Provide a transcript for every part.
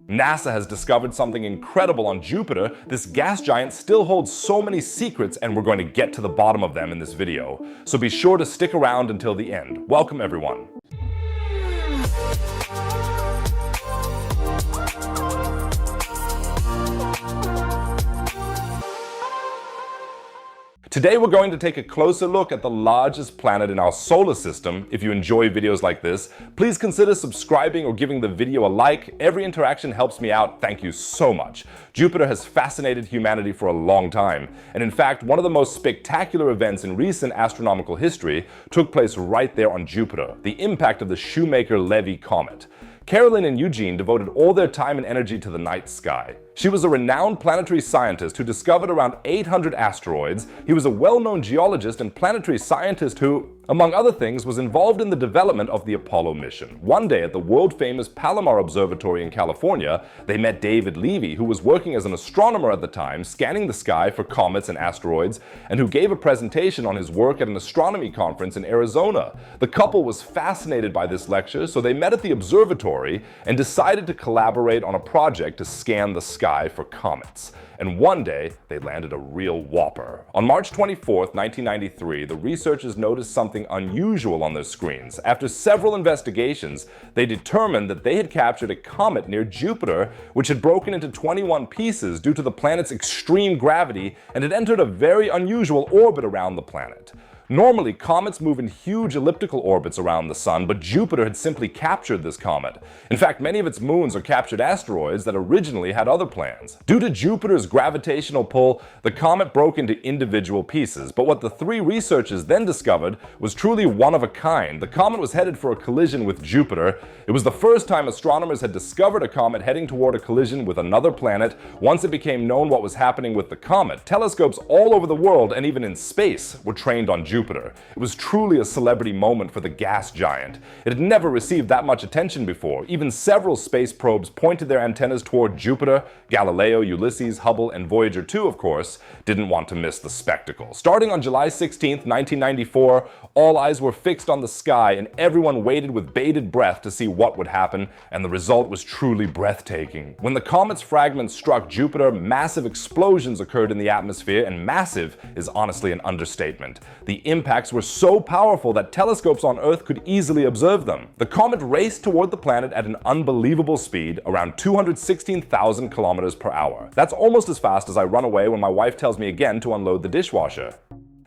NASA has discovered something incredible on Jupiter. This gas giant still holds so many secrets, and we're going to get to the bottom of them in this video. So be sure to stick around until the end. Welcome everyone. Today we're going to take a closer look at the largest planet in our solar system. If you enjoy videos like this, please consider subscribing or giving the video a like. Every interaction helps me out. Thank you so much. Jupiter has fascinated humanity for a long time, and in fact, one of the most spectacular events in recent astronomical history took place right there on Jupiter, the impact of the Shoemaker-Levy Comet. Carolyn and Eugene devoted all their time and energy to the night sky. She was a renowned planetary scientist who discovered around 800 asteroids. He was a well-known geologist and planetary scientist who, among other things, was involved in the development of the Apollo mission. One day at the world-famous Palomar Observatory in California, they met David Levy, who was working as an astronomer at the time, scanning the sky for comets and asteroids, and who gave a presentation on his work at an astronomy conference in Arizona. The couple was fascinated by this lecture, so they met at the observatory and decided to collaborate on a project to scan the sky for comets. And one day, they landed a real whopper. On March 24th, 1993, the researchers noticed something unusual on their screens. After several investigations, they determined that they had captured a comet near Jupiter, which had broken into 21 pieces due to the planet's extreme gravity and had entered a very unusual orbit around the planet. Normally, comets move in huge elliptical orbits around the Sun, but Jupiter had simply captured this comet. In fact, many of its moons are captured asteroids that originally had other plans. Due to Jupiter's gravitational pull, the comet broke into individual pieces, but what the three researchers then discovered was truly one of a kind. The comet was headed for a collision with Jupiter. It was the first time astronomers had discovered a comet heading toward a collision with another planet. Once it became known what was happening with the comet, telescopes all over the world and even in space were trained on Jupiter. It was truly a celebrity moment for the gas giant. It had never received that much attention before. Even several space probes pointed their antennas toward Jupiter. Galileo, Ulysses, Hubble, and Voyager 2, of course, didn't want to miss the spectacle. Starting on July 16, 1994, all eyes were fixed on the sky and everyone waited with bated breath to see what would happen, and the result was truly breathtaking. When the comet's fragments struck Jupiter, massive explosions occurred in the atmosphere, and massive is honestly an understatement. The impacts were so powerful that telescopes on Earth could easily observe them. The comet raced toward the planet at an unbelievable speed, around 216,000 kilometers per hour. That's almost as fast as I run away when my wife tells me again to unload the dishwasher.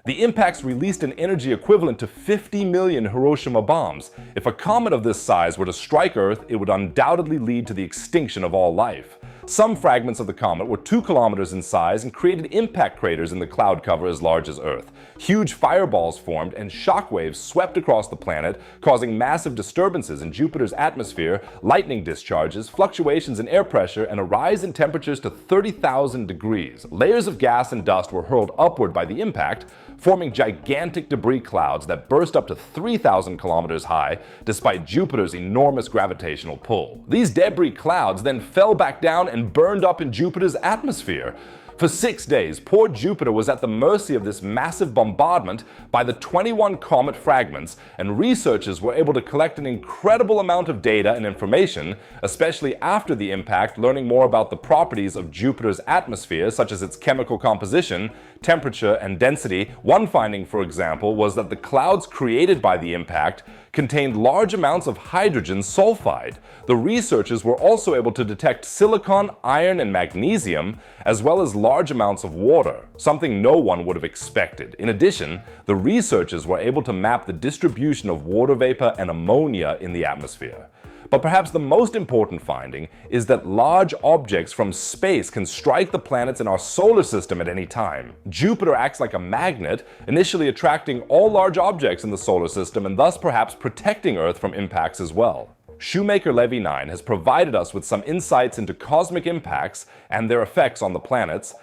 The impacts released an energy equivalent to 50 million Hiroshima bombs. If a comet of this size were to strike Earth, it would undoubtedly lead to the extinction of all life. Some fragments of the comet were 2 kilometers in size and created impact craters in the cloud cover as large as Earth. Huge fireballs formed and shockwaves swept across the planet, causing massive disturbances in Jupiter's atmosphere, lightning discharges, fluctuations in air pressure, and a rise in temperatures to 30,000 degrees. Layers of gas and dust were hurled upward by the impact, forming gigantic debris clouds that burst up to 3,000 kilometers high, despite Jupiter's enormous gravitational pull. These debris clouds then fell back down and burned up in Jupiter's atmosphere. For 6 days, poor Jupiter was at the mercy of this massive bombardment by the 21 comet fragments, and researchers were able to collect an incredible amount of data and information, especially after the impact, learning more about the properties of Jupiter's atmosphere, such as its chemical composition, temperature, and density. One finding, for example, was that the clouds created by the impact contained large amounts of hydrogen sulfide. The researchers were also able to detect silicon, iron, and magnesium, as well as large amounts of water, something no one would have expected. In addition, the researchers were able to map the distribution of water vapor and ammonia in the atmosphere. But perhaps the most important finding is that large objects from space can strike the planets in our solar system at any time. Jupiter acts like a magnet, initially attracting all large objects in the solar system and thus perhaps protecting Earth from impacts as well. Shoemaker-Levy 9 has provided us with some insights into cosmic impacts and their effects on the planets.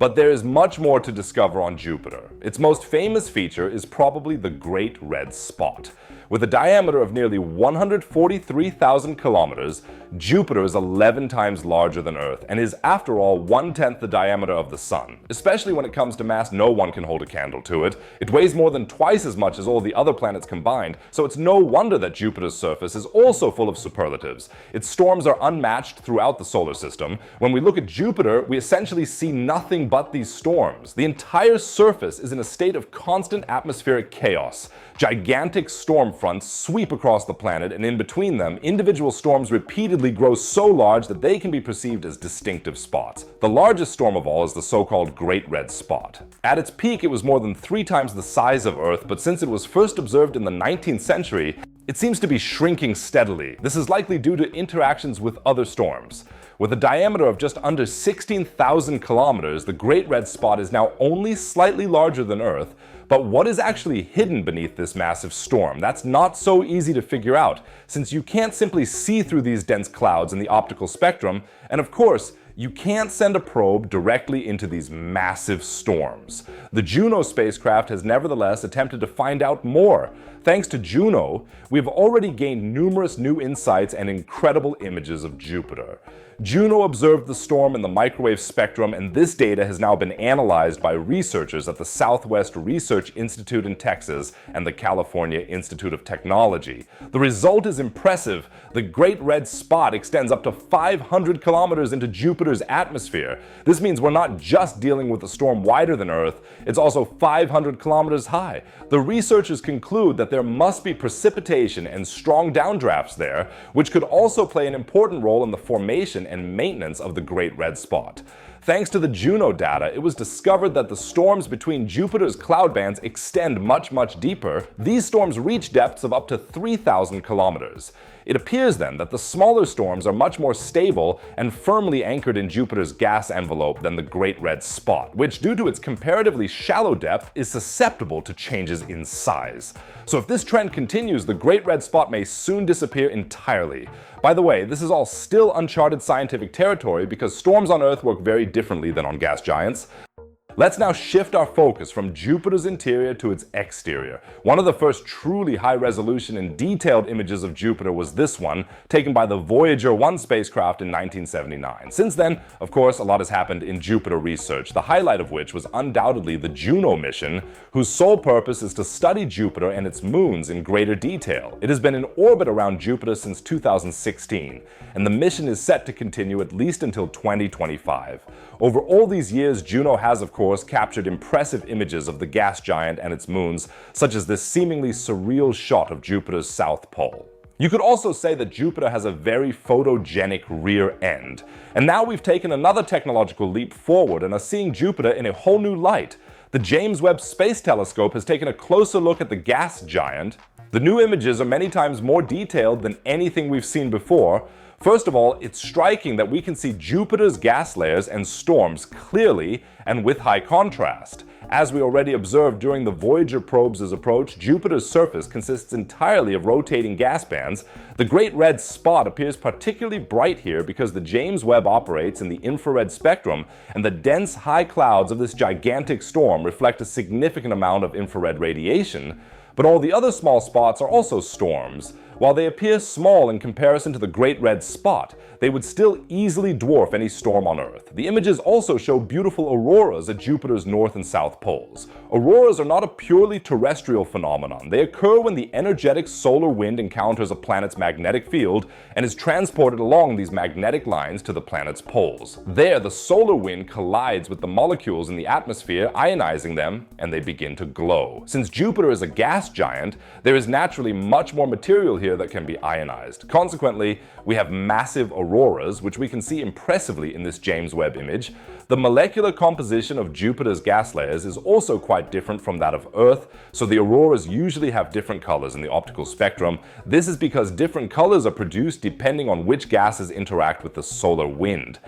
But there is much more to discover on Jupiter. Its most famous feature is probably the Great Red Spot. With a diameter of nearly 143,000 kilometers, Jupiter is 11 times larger than Earth and is, after all, 1/10 the diameter of the Sun. Especially when it comes to mass, no one can hold a candle to it. It weighs more than twice as much as all the other planets combined, so it's no wonder that Jupiter's surface is also full of superlatives. Its storms are unmatched throughout the solar system. When we look at Jupiter, we essentially see nothing but these storms. The entire surface is in a state of constant atmospheric chaos. Gigantic storm fronts sweep across the planet, and in between them, individual storms repeatedly grow so large that they can be perceived as distinctive spots. The largest storm of all is the so-called Great Red Spot. At its peak, it was more than 3 times the size of Earth, but since it was first observed in the 19th century, it seems to be shrinking steadily. This is likely due to interactions with other storms. With a diameter of just under 16,000 kilometers, the Great Red Spot is now only slightly larger than Earth. But what is actually hidden beneath this massive storm? That's not so easy to figure out, since you can't simply see through these dense clouds in the optical spectrum, and of course, you can't send a probe directly into these massive storms. The Juno spacecraft has nevertheless attempted to find out more. Thanks to Juno, we've already gained numerous new insights and incredible images of Jupiter. Juno observed the storm in the microwave spectrum, and this data has now been analyzed by researchers at the Southwest Research Institute in Texas and the California Institute of Technology. The result is impressive. The Great Red Spot extends up to 500 kilometers into Jupiter's atmosphere. This means we're not just dealing with a storm wider than Earth, it's also 500 kilometers high. The researchers conclude that there must be precipitation and strong downdrafts there, which could also play an important role in the formation and maintenance of the Great Red Spot. Thanks to the Juno data, it was discovered that the storms between Jupiter's cloud bands extend much deeper. These storms reach depths of up to 3,000 kilometers. It appears then that the smaller storms are much more stable and firmly anchored in Jupiter's gas envelope than the Great Red Spot, which, due to its comparatively shallow depth, is susceptible to changes in size. So if this trend continues, the Great Red Spot may soon disappear entirely. By the way, this is all still uncharted scientific territory because storms on Earth work very differently than on gas giants. Let's now shift our focus from Jupiter's interior to its exterior. One of the first truly high-resolution and detailed images of Jupiter was this one, taken by the Voyager 1 spacecraft in 1979. Since then, of course, a lot has happened in Jupiter research, the highlight of which was undoubtedly the Juno mission, whose sole purpose is to study Jupiter and its moons in greater detail. It has been in orbit around Jupiter since 2016, and the mission is set to continue at least until 2025. Over all these years, Juno has, of course, captured impressive images of the gas giant and its moons, such as this seemingly surreal shot of Jupiter's south pole. You could also say that Jupiter has a very photogenic rear end. And now we've taken another technological leap forward and are seeing Jupiter in a whole new light. The James Webb Space Telescope has taken a closer look at the gas giant. The new images are many times more detailed than anything we've seen before. First of all, it's striking that we can see Jupiter's gas layers and storms clearly and with high contrast. As we already observed during the Voyager probe's approach, Jupiter's surface consists entirely of rotating gas bands. The Great Red Spot appears particularly bright here because the James Webb operates in the infrared spectrum, and the dense high clouds of this gigantic storm reflect a significant amount of infrared radiation. But all the other small spots are also storms. While they appear small in comparison to the Great Red Spot, they would still easily dwarf any storm on Earth. The images also show beautiful auroras at Jupiter's north and south poles. Auroras are not a purely terrestrial phenomenon. They occur when the energetic solar wind encounters a planet's magnetic field and is transported along these magnetic lines to the planet's poles. There, the solar wind collides with the molecules in the atmosphere, ionizing them, and they begin to glow. Since Jupiter is a gas giant, there is naturally much more material here that can be ionized. Consequently, we have massive auroras, which we can see impressively in this James Webb image. The molecular composition of Jupiter's gas layers is also quite different from that of Earth, so the auroras usually have different colors in the optical spectrum. This is because different colors are produced depending on which gases interact with the solar wind.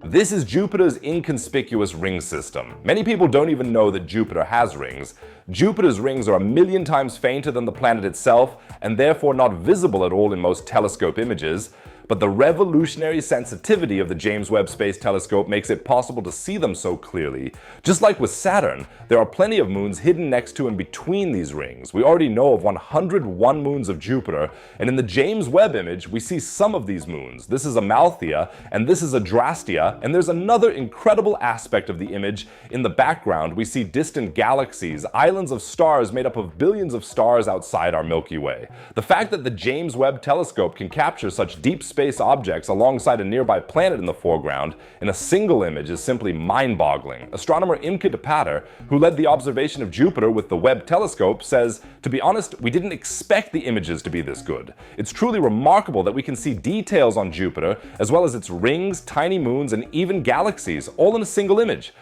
This is Jupiter's inconspicuous ring system. Many people don't even know that Jupiter has rings. Jupiter's rings are 1,000,000 times fainter than the planet itself, and therefore not visible at all in most telescope images. but the revolutionary sensitivity of the James Webb Space Telescope makes it possible to see them so clearly. Just like with Saturn, there are plenty of moons hidden next to and between these rings. We already know of 101 moons of Jupiter, and in the James Webb image, we see some of these moons. This is Amalthea, and this is Adrastea, and there's another incredible aspect of the image. In the background, we see distant galaxies, islands of stars made up of billions of stars outside our Milky Way. The fact that the James Webb Telescope can capture such deep space objects alongside a nearby planet in the foreground in a single image is simply mind-boggling. Astronomer Imke de Pater, who led the observation of Jupiter with the Webb Telescope, says, "To be honest, we didn't expect the images to be this good. It's truly remarkable that we can see details on Jupiter, as well as its rings, tiny moons, and even galaxies, all in a single image."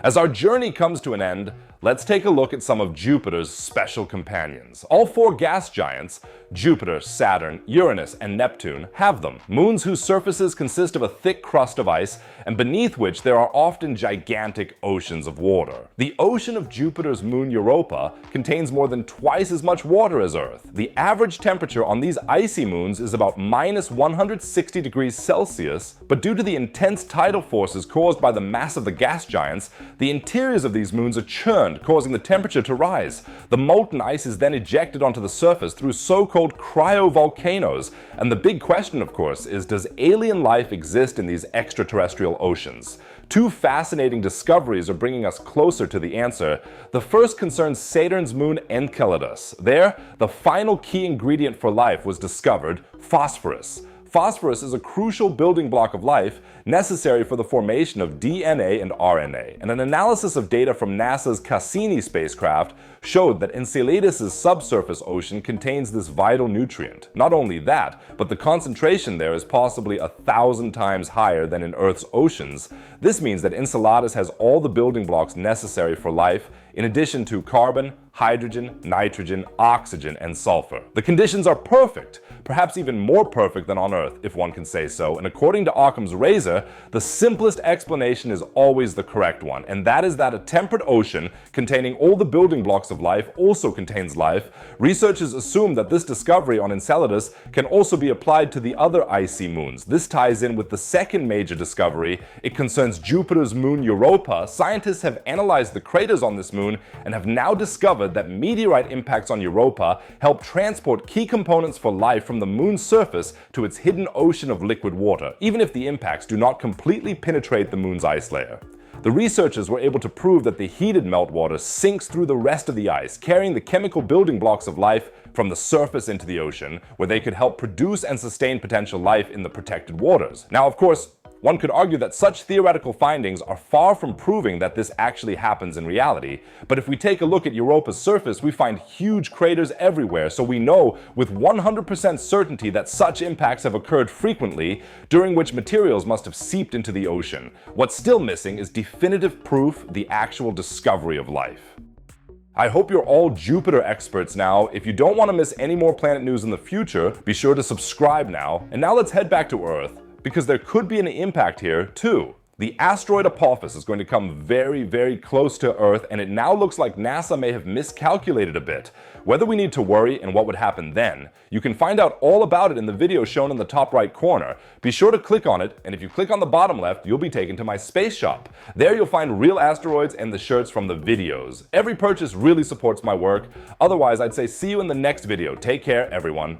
As our journey comes to an end, let's take a look at some of Jupiter's special companions. All four gas giants, Jupiter, Saturn, Uranus, and Neptune, have them. Moons whose surfaces consist of a thick crust of ice, and beneath which there are often gigantic oceans of water. The ocean of Jupiter's moon Europa contains more than twice as much water as Earth. The average temperature on these icy moons is about -160 degrees Celsius, but due to the intense tidal forces caused by the mass of the gas giants, the interiors of these moons are churned, causing the temperature to rise. The molten ice is then ejected onto the surface through so-called cryovolcanoes, and the big question, of course, is, does alien life exist in these extraterrestrial oceans? Two fascinating discoveries are bringing us closer to the answer. The first concerns Saturn's moon Enceladus. There, the final key ingredient for life was discovered: phosphorus. Phosphorus is a crucial building block of life necessary for the formation of DNA and RNA, and an analysis of data from NASA's Cassini spacecraft showed that Enceladus' subsurface ocean contains this vital nutrient. Not only that, but the concentration there is possibly 1,000 times higher than in Earth's oceans. This means that Enceladus has all the building blocks necessary for life, in addition to carbon, hydrogen, nitrogen, oxygen, and sulfur. The conditions are perfect, perhaps even more perfect than on Earth, if one can say so, and according to Occam's razor, the simplest explanation is always the correct one, and that is that a temperate ocean containing all the building blocks of life also contains life. Researchers assume that this discovery on Enceladus can also be applied to the other icy moons. This ties in with the second major discovery. It concerns Jupiter's moon Europa. Scientists have analyzed the craters on this moon and have now discovered that meteorite impacts on Europa help transport key components for life from the moon's surface to its hidden ocean of liquid water, even if the impacts do not completely penetrate the moon's ice layer. The researchers were able to prove that the heated meltwater sinks through the rest of the ice, carrying the chemical building blocks of life from the surface into the ocean, where they could help produce and sustain potential life in the protected waters. Now, of course, one could argue that such theoretical findings are far from proving that this actually happens in reality, but if we take a look at Europa's surface, we find huge craters everywhere, so we know with 100% certainty that such impacts have occurred frequently, during which materials must have seeped into the ocean. What's still missing is definitive proof, the actual discovery of life. I hope you're all Jupiter experts now. If you don't want to miss any more planet news in the future, be sure to subscribe now. And now let's head back to Earth, because there could be an impact here too. The asteroid Apophis is going to come very, very close to Earth, and it now looks like NASA may have miscalculated a bit. Whether we need to worry and what would happen then, you can find out all about it in the video shown in the top right corner. Be sure to click on it, and if you click on the bottom left, you'll be taken to my space shop. There you'll find real asteroids and the shirts from the videos. Every purchase really supports my work. Otherwise, I'd say see you in the next video. Take care, everyone.